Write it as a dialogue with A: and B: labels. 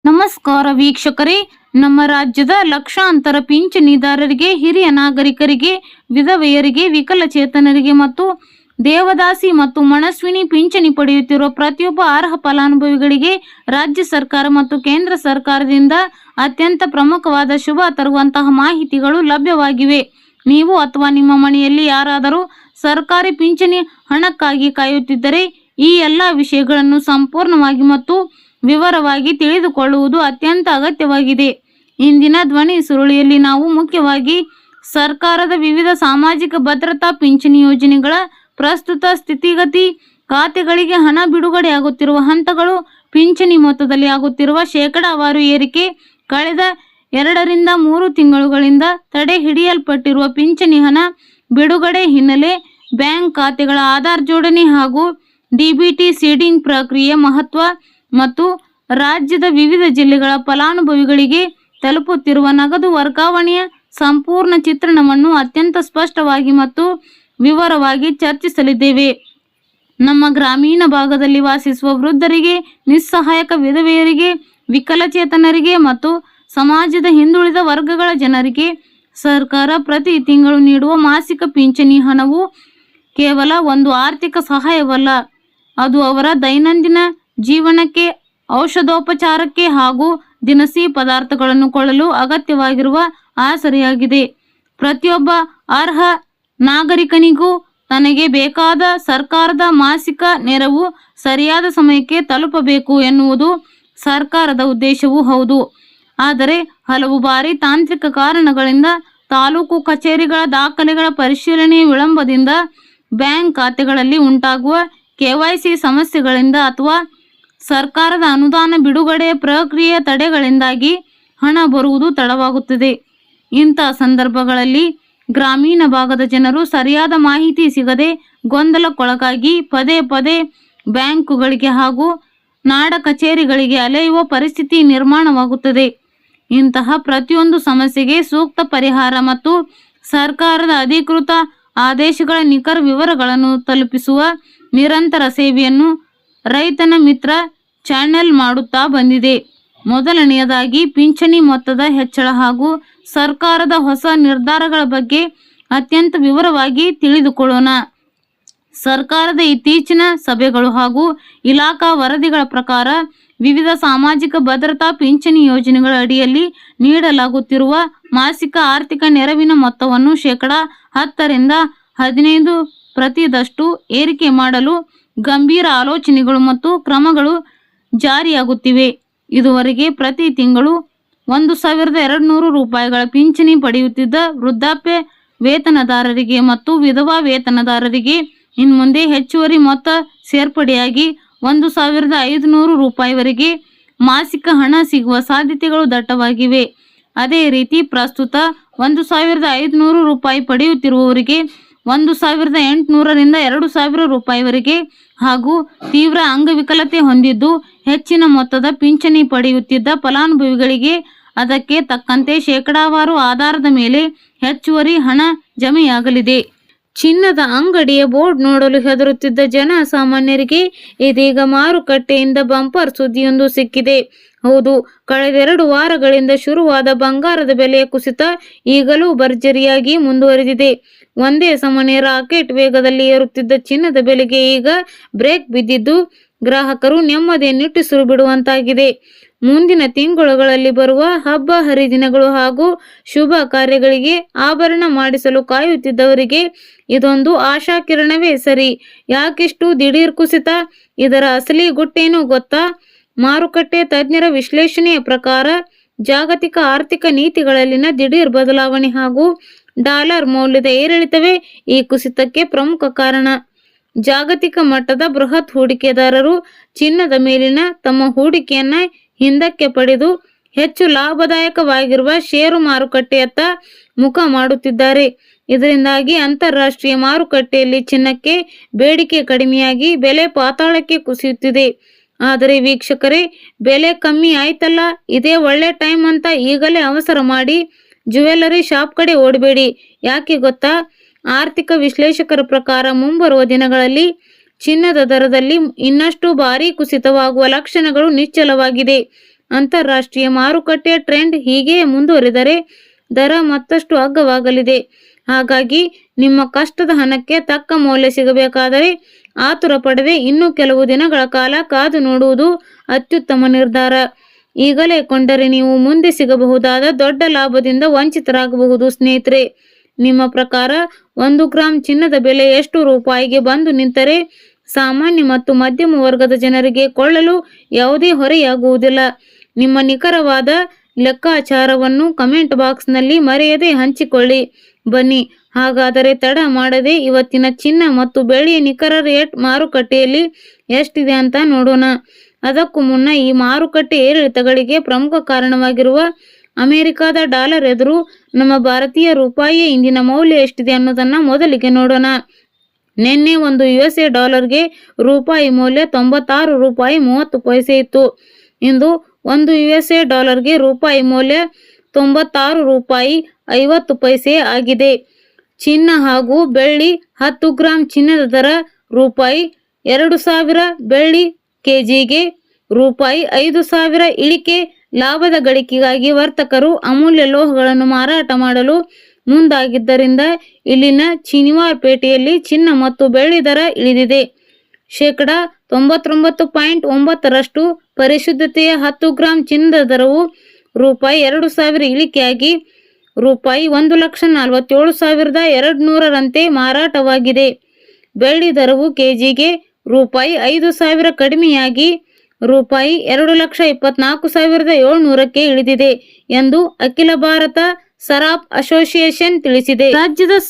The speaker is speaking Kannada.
A: ನಮಸ್ಕಾರ ವೀಕ್ಷಕರೇ, ನಮ್ಮ ರಾಜ್ಯದ ಲಕ್ಷಾಂತರ ಪಿಂಚಣಿದಾರರಿಗೆ, ಹಿರಿಯ ನಾಗರಿಕರಿಗೆ, ವಿಧವೆಯರಿಗೆ, ವಿಕಲಚೇತನರಿಗೆ ಮತ್ತು ದೇವದಾಸಿ ಮತ್ತು ಮನಸ್ವಿನಿ ಪಿಂಚಣಿ ಪಡೆಯುತ್ತಿರುವ ಪ್ರತಿಯೊಬ್ಬ ಅರ್ಹ ಫಲಾನುಭವಿಗಳಿಗೆ ರಾಜ್ಯ ಸರ್ಕಾರ ಮತ್ತು ಕೇಂದ್ರ ಸರ್ಕಾರದಿಂದ ಅತ್ಯಂತ ಪ್ರಮುಖವಾದ ಶುಭ ತರುವಂತಹ ಮಾಹಿತಿಗಳು ಲಭ್ಯವಾಗಿವೆ. ನೀವು ಅಥವಾ ನಿಮ್ಮ ಮನೆಯಲ್ಲಿ ಯಾರಾದರೂ ಸರ್ಕಾರಿ ಪಿಂಚಣಿ ಹಣಕ್ಕಾಗಿ ಕಾಯುತ್ತಿದ್ದರೆ ಈ ಎಲ್ಲ ವಿಷಯಗಳನ್ನು ಸಂಪೂರ್ಣವಾಗಿ ಮತ್ತು ವಿವರವಾಗಿ ತಿಳಿದುಕೊಳ್ಳುವುದು ಅತ್ಯಂತ ಅಗತ್ಯವಾಗಿದೆ. ಇಂದಿನ ಧ್ವನಿ ಸುರುಳಿಯಲ್ಲಿ ನಾವು ಮುಖ್ಯವಾಗಿ ಸರ್ಕಾರದ ವಿವಿಧ ಸಾಮಾಜಿಕ ಭದ್ರತಾ ಪಿಂಚಣಿ ಯೋಜನೆಗಳ ಪ್ರಸ್ತುತ ಸ್ಥಿತಿಗತಿ, ಖಾತೆಗಳಿಗೆ ಹಣ ಬಿಡುಗಡೆಯಾಗುತ್ತಿರುವ ಹಂತಗಳು, ಪಿಂಚಣಿ ಮೊತ್ತದಲ್ಲಿ ಆಗುತ್ತಿರುವ ಶೇಕಡಾವಾರು ಏರಿಕೆ, ಕಳೆದ 2 ರಿಂದ 3 ತಿಂಗಳುಗಳಿಂದ ತಡೆ ಹಿಡಿಯಲ್ಪಟ್ಟಿರುವ ಪಿಂಚಣಿ ಹಣ ಬಿಡುಗಡೆ ಹಿನ್ನೆಲೆ, ಬ್ಯಾಂಕ್ ಖಾತೆಗಳ ಆಧಾರ್ ಜೋಡಣೆ ಹಾಗೂ ಡಿಬಿಟಿ ಸೀಡಿಂಗ್ ಪ್ರಕ್ರಿಯೆ ಮಹತ್ವ ಮತ್ತು ರಾಜ್ಯದ ವಿವಿಧ ಜಿಲ್ಲೆಗಳ ಫಲಾನುಭವಿಗಳಿಗೆ ತಲುಪುತ್ತಿರುವ ನಗದು ವರ್ಗಾವಣೆಯ ಸಂಪೂರ್ಣ ಚಿತ್ರಣವನ್ನು ಅತ್ಯಂತ ಸ್ಪಷ್ಟವಾಗಿ ಮತ್ತು ವಿವರವಾಗಿ ಚರ್ಚಿಸಲಿದ್ದೇವೆ. ನಮ್ಮ ಗ್ರಾಮೀಣ ಭಾಗದಲ್ಲಿ ವಾಸಿಸುವ ವೃದ್ಧರಿಗೆ, ನಿಸ್ಸಹಾಯಕ ವಿಧವೆಯರಿಗೆ, ವಿಕಲಚೇತನರಿಗೆ ಮತ್ತು ಸಮಾಜದ ಹಿಂದುಳಿದ ವರ್ಗಗಳ ಜನರಿಗೆ ಸರ್ಕಾರ ಪ್ರತಿ ತಿಂಗಳು ನೀಡುವ ಮಾಸಿಕ ಪಿಂಚಣಿ ಹಣವು ಕೇವಲ ಒಂದು ಆರ್ಥಿಕ ಸಹಾಯವಲ್ಲ, ಅದು ಅವರ ದೈನಂದಿನ ಜೀವನಕ್ಕೆ, ಔಷಧೋಪಚಾರಕ್ಕೆ ಹಾಗೂ ದಿನಸಿ ಪದಾರ್ಥಗಳನ್ನು ಕೊಳ್ಳಲು ಅಗತ್ಯವಾಗಿರುವ ಆಸರೆಯಾಗಿದೆ. ಪ್ರತಿಯೊಬ್ಬ ಅರ್ಹ ನಾಗರಿಕನಿಗೂ ತನಗೆ ಬೇಕಾದ ಸರ್ಕಾರದ ಮಾಸಿಕ ನೆರವು ಸರಿಯಾದ ಸಮಯಕ್ಕೆ ತಲುಪಬೇಕು ಎನ್ನುವುದು ಸರ್ಕಾರದ ಉದ್ದೇಶವೂ ಹೌದು. ಆದರೆ ಹಲವು ಬಾರಿ ತಾಂತ್ರಿಕ ಕಾರಣಗಳಿಂದ, ತಾಲೂಕು ಕಚೇರಿಗಳ ದಾಖಲೆಗಳ ಪರಿಶೀಲನೆ ವಿಳಂಬದಿಂದ, ಬ್ಯಾಂಕ್ ಖಾತೆಗಳಲ್ಲಿ ಉಂಟಾಗುವ KYC ಸಮಸ್ಯೆಗಳಿಂದ ಅಥವಾ ಸರ್ಕಾರದ ಅನುದಾನ ಬಿಡುಗಡೆ ಪ್ರಕ್ರಿಯೆ ತಡೆಗಳಿಂದಾಗಿ ಹಣ ಬರುವುದು ತಡವಾಗುತ್ತದೆ. ಇಂಥ ಸಂದರ್ಭಗಳಲ್ಲಿ ಗ್ರಾಮೀಣ ಭಾಗದ ಜನರು ಸರಿಯಾದ ಮಾಹಿತಿ ಸಿಗದೆ ಗೊಂದಲಕ್ಕೊಳಗಾಗಿ ಪದೇ ಪದೇ ಬ್ಯಾಂಕುಗಳಿಗೆ ಹಾಗೂ ನಾಡ ಕಚೇರಿಗಳಿಗೆ ಅಲೆಯುವ ಪರಿಸ್ಥಿತಿ ನಿರ್ಮಾಣವಾಗುತ್ತದೆ. ಇಂತಹ ಪ್ರತಿಯೊಂದು ಸಮಸ್ಯೆಗೆ ಸೂಕ್ತ ಪರಿಹಾರ ಮತ್ತು ಸರ್ಕಾರದ ಅಧಿಕೃತ ಆದೇಶಗಳ ನಿಖರ ವಿವರಗಳನ್ನು ತಲುಪಿಸುವ ನಿರಂತರ ಸೇವೆಯನ್ನು ರೈತನ ಮಿತ್ರ ಚಾನೆಲ್ ಮಾಡುತ್ತಾ ಬಂದಿದೆ. ಮೊದಲನೆಯದಾಗಿ ಪಿಂಚಣಿ ಮೊತ್ತದ ಹೆಚ್ಚಳ ಹಾಗೂ ಸರ್ಕಾರದ ಹೊಸ ನಿರ್ಧಾರಗಳ ಬಗ್ಗೆ ಅತ್ಯಂತ ವಿವರವಾಗಿ ತಿಳಿದುಕೊಳ್ಳೋಣ. ಸರ್ಕಾರದ ಇತ್ತೀಚಿನ ಸಭೆಗಳು ಹಾಗೂ ಇಲಾಖಾ ವರದಿಗಳ ಪ್ರಕಾರ ವಿವಿಧ ಸಾಮಾಜಿಕ ಭದ್ರತಾ ಪಿಂಚಣಿ ಯೋಜನೆಗಳ ಅಡಿಯಲ್ಲಿ ನೀಡಲಾಗುತ್ತಿರುವ ಮಾಸಿಕ ಆರ್ಥಿಕ ನೆರವಿನ ಮೊತ್ತವನ್ನು ಶೇಕಡಾ 10 ರಿಂದ 15% ಏರಿಕೆ ಮಾಡಲು ಗಂಭೀರ ಆಲೋಚನೆಗಳು ಮತ್ತು ಕ್ರಮಗಳು ಜಾರಿಯಾಗುತ್ತಿವೆ. ಇದುವರೆಗೆ ಪ್ರತಿ ತಿಂಗಳು 1,200 ರೂಪಾಯಿಗಳ ಪಿಂಚಣಿ ಪಡೆಯುತ್ತಿದ್ದ ವೃದ್ಧಾಪ್ಯ ವೇತನದಾರರಿಗೆ ಮತ್ತು ವಿಧವಾ ವೇತನದಾರರಿಗೆ ಇನ್ಮುಂದೆ ಹೆಚ್ಚುವರಿ ಮೊತ್ತ ಸೇರ್ಪಡೆಯಾಗಿ 1,500 ರೂಪಾಯಿವರೆಗೆ ಮಾಸಿಕ ಹಣ ಸಿಗುವ ಸಾಧ್ಯತೆಗಳು ದಟ್ಟವಾಗಿವೆ. ಅದೇ ರೀತಿ ಪ್ರಸ್ತುತ 1,500 ರೂಪಾಯಿ ಪಡೆಯುತ್ತಿರುವವರಿಗೆ 1,800 ರಿಂದ 2,000 ರೂಪಾಯಿವರೆಗೆ ಹಾಗೂ ತೀವ್ರ ಅಂಗವಿಕಲತೆ ಹೊಂದಿದ್ದು ಹೆಚ್ಚಿನ ಮೊತ್ತದ ಪಿಂಚಣಿ ಪಡೆಯುತ್ತಿದ್ದ ಫಲಾನುಭವಿಗಳಿಗೆ ಅದಕ್ಕೆ ತಕ್ಕಂತೆ ಶೇಕಡಾವಾರು ಆಧಾರದ ಮೇಲೆ ಹೆಚ್ಚುವರಿ ಹಣ ಜಮೆಯಾಗಲಿದೆ. ಚಿನ್ನದ ಅಂಗಡಿಯ ಬೋರ್ಡ್ ನೋಡಲು ಹೆದರುತ್ತಿದ್ದ ಜನ ಸಾಮಾನ್ಯರಿಗೆ ಇದೀಗ ಮಾರುಕಟ್ಟೆಯಿಂದ ಬಂಪರ್ ಸುದ್ದಿಯೊಂದು ಸಿಕ್ಕಿದೆ. ಹೌದು, ಕಳೆದ 2 ವಾರಗಳಿಂದ ಶುರುವಾದ ಬಂಗಾರದ ಬೆಲೆಯ ಕುಸಿತ ಈಗಲೂ ಭರ್ಜರಿಯಾಗಿ ಮುಂದುವರೆದಿದೆ. ಒಂದೇ ಸಮನೆ ರಾಕೆಟ್ ವೇಗದಲ್ಲಿ ಏರುತ್ತಿದ್ದ ಚಿನ್ನದ ಬೆಲೆಗೆ ಈಗ ಬ್ರೇಕ್ ಬಿದ್ದಿದ್ದು ಗ್ರಾಹಕರು ನೆಮ್ಮದಿ ನಿಟ್ಟುಸಿರು ಬಿಡುವಂತಾಗಿದೆ. ಮುಂದಿನ ತಿಂಗಳುಗಳಲ್ಲಿ ಬರುವ ಹಬ್ಬ ಹರಿದಿನಗಳು ಹಾಗೂ ಶುಭ ಕಾರ್ಯಗಳಿಗೆ ಆಭರಣ ಮಾಡಿಸಲು ಕಾಯುತ್ತಿದ್ದವರಿಗೆ ಇದೊಂದು ಆಶಾಕಿರಣವೇ ಸರಿ. ಯಾಕಿಷ್ಟು ದಿಢೀರ್ ಕುಸಿತ? ಇದರ ಅಸಲಿ ಗುಟ್ಟೇನು ಗೊತ್ತಾ? ಮಾರುಕಟ್ಟೆ ತಜ್ಞರ ವಿಶ್ಲೇಷಣೆಯ ಪ್ರಕಾರ ಜಾಗತಿಕ ಆರ್ಥಿಕ ನೀತಿಗಳಲ್ಲಿನ ದಿಢೀರ್ ಬದಲಾವಣೆ ಹಾಗೂ ಡಾಲರ್ ಮೌಲ್ಯದ ಏರಿಳಿತವೇ ಈ ಕುಸಿತಕ್ಕೆ ಪ್ರಮುಖ ಕಾರಣ. ಜಾಗತಿಕ ಮಟ್ಟದ ಬೃಹತ್ ಹೂಡಿಕೆದಾರರು ಚಿನ್ನದ ಮೇಲಿನ ತಮ್ಮ ಹೂಡಿಕೆಯನ್ನ ಹಿಂದಕ್ಕೆ ಪಡೆದು ಹೆಚ್ಚು ಲಾಭದಾಯಕವಾಗಿರುವ ಷೇರು ಮಾರುಕಟ್ಟೆಯತ್ತ ಮುಖ ಮಾಡುತ್ತಿದ್ದಾರೆ. ಇದರಿಂದಾಗಿ ಅಂತಾರಾಷ್ಟ್ರೀಯ ಮಾರುಕಟ್ಟೆಯಲ್ಲಿ ಚಿನ್ನಕ್ಕೆ ಬೇಡಿಕೆ ಕಡಿಮೆಯಾಗಿ ಬೆಲೆ ಪಾತಾಳಕ್ಕೆ ಕುಸಿಯುತ್ತಿದೆ. ಆದರೆ ವೀಕ್ಷಕರೇ, ಬೆಲೆ ಕಮ್ಮಿ ಆಯ್ತಲ್ಲ, ಇದೇ ಒಳ್ಳೆ ಟೈಮ್ ಅಂತ ಈಗಲೇ ಅವಸರ ಮಾಡಿ ಜ್ಯುವೆಲ್ಲರಿ ಶಾಪ್ ಕಡೆ ಓಡಬೇಡಿ. ಯಾಕೆ ಗೊತ್ತಾ? ಆರ್ಥಿಕ ವಿಶ್ಲೇಷಕರ ಪ್ರಕಾರ ಮುಂಬರುವ ದಿನಗಳಲ್ಲಿ ಚಿನ್ನದ ದರದಲ್ಲಿ ಇನ್ನಷ್ಟು ಭಾರೀ ಕುಸಿತವಾಗುವ ಲಕ್ಷಣಗಳು ನಿಶ್ಚಲವಾಗಿದೆ. ಅಂತಾರಾಷ್ಟ್ರೀಯ ಮಾರುಕಟ್ಟೆಯ ಟ್ರೆಂಡ್ ಹೀಗೆ ಮುಂದುವರಿದರೆ ದರ ಮತ್ತಷ್ಟು ಅಗ್ಗವಾಗಲಿದೆ. ಹಾಗಾಗಿ ನಿಮ್ಮ ಕಷ್ಟದ ಹಣಕ್ಕೆ ತಕ್ಕ ಮೌಲ್ಯ ಸಿಗಬೇಕಾದರೆ ಆತುರ ಪಡದೆ ಇನ್ನೂ ಕೆಲವು ದಿನಗಳ ಕಾಲ ಕಾದು ನೋಡುವುದು ಅತ್ಯುತ್ತಮ ನಿರ್ಧಾರ. ಈಗಲೇ ಕೊಂಡರೆ ನೀವು ಮುಂದೆ ಸಿಗಬಹುದಾದ ದೊಡ್ಡ ಲಾಭದಿಂದ ವಂಚಿತರಾಗಬಹುದು. ಸ್ನೇಹಿತರೆ, ನಿಮ್ಮ ಪ್ರಕಾರ 1 ಗ್ರಾಂ ಚಿನ್ನದ ಬೆಲೆ ಎಷ್ಟು ರೂಪಾಯಿಗೆ ಬಂದು ನಿಂತರೆ ಸಾಮಾನ್ಯ ಮತ್ತು ಮಧ್ಯಮ ವರ್ಗದ ಜನರಿಗೆ ಕೊಳ್ಳಲು ಯಾವುದೇ ಹೊರೆಯಾಗುವುದಿಲ್ಲ? ನಿಮ್ಮ ನಿಖರವಾದ ಲೆಕ್ಕಾಚಾರವನ್ನು ಕಮೆಂಟ್ ಬಾಕ್ಸ್ನಲ್ಲಿ ಮರೆಯದೆ ಹಂಚಿಕೊಳ್ಳಿ. ಬನ್ನಿ ಹಾಗಾದರೆ ತಡ ಮಾಡದೆ ಇವತ್ತಿನ ಚಿನ್ನ ಮತ್ತು ಬೆಳ್ಳಿಯ ನಿಖರ ರೇಟ್ ಮಾರುಕಟ್ಟೆಯಲ್ಲಿ ಎಷ್ಟಿದೆ ಅಂತ ನೋಡೋಣ. ಅದಕ್ಕೂ ಮುನ್ನ ಈ ಮಾರುಕಟ್ಟೆ ಏರಿಳಿತಗಳಿಗೆ ಪ್ರಮುಖ ಕಾರಣವಾಗಿರುವ ಅಮೆರಿಕದ ಡಾಲರ್ ಎದುರು ನಮ್ಮ ಭಾರತೀಯ ರೂಪಾಯಿಯ ಇಂದಿನ ಮೌಲ್ಯ ಎಷ್ಟಿದೆ ಅನ್ನೋದನ್ನ ಮೊದಲಿಗೆ ನೋಡೋಣ. ನಿನ್ನೆ ಒಂದು USA ಡಾಲರ್ಗೆ ರೂಪಾಯಿ ಮೌಲ್ಯ 96 ರೂಪಾಯಿ 30 ಪೈಸೆ ಇತ್ತು. ಇಂದು ಒಂದು USA ಡಾಲರ್ಗೆ ರೂಪಾಯಿ ಮೌಲ್ಯ 96 ರೂಪಾಯಿ 50 ಪೈಸೆ ಆಗಿದೆ. ಚಿನ್ನ ಹಾಗೂ ಬೆಳ್ಳಿ 10 ಗ್ರಾಂ ಚಿನ್ನದ ದರ ರೂಪಾಯಿ 2000, ಬೆಳ್ಳಿ ಕೆಜಿಗೆ ರೂಪಾಯಿ 5000 ಇಳಿಕೆ. ಲಾಭದ ಗಳಿಕೆಗಾಗಿ ವರ್ತಕರು ಅಮೂಲ್ಯ ಲೋಹಗಳನ್ನು ಮಾರಾಟ ಮಾಡಲು ಮುಂದಾಗಿದ್ದರಿಂದ ಇಲ್ಲಿನ ಶನಿವಾರ ಪೇಟೆಯಲ್ಲಿ ಚಿನ್ನ ಮತ್ತು ಬೆಳ್ಳಿ ದರ ಇಳಿದಿದೆ. 99.9% ಪರಿಶುದ್ಧತೆಯ 10 ಗ್ರಾಂ ಚಿನ್ನದ ದರವು ರೂಪಾಯಿ 2000 ಇಳಿಕೆಯಾಗಿ ರೂಪಾಯಿ 1,47,200ರಂತೆ ಮಾರಾಟವಾಗಿದೆ. ಬೆಳ್ಳಿ ದರವು ಕೆಜಿಗೆ ರೂಪಾಯಿ 5,000 ಕಡಿಮೆಯಾಗಿ ರೂಪಾಯಿ 2,24,700ಕ್ಕೆ ಇಳಿದಿದೆ ಎಂದು ಅಖಿಲ ಭಾರತ ಸರಾಫ್ ಅಸೋಸಿಯೇಷನ್ ತಿಳಿಸಿದೆ. ರಾಜ್ಯದ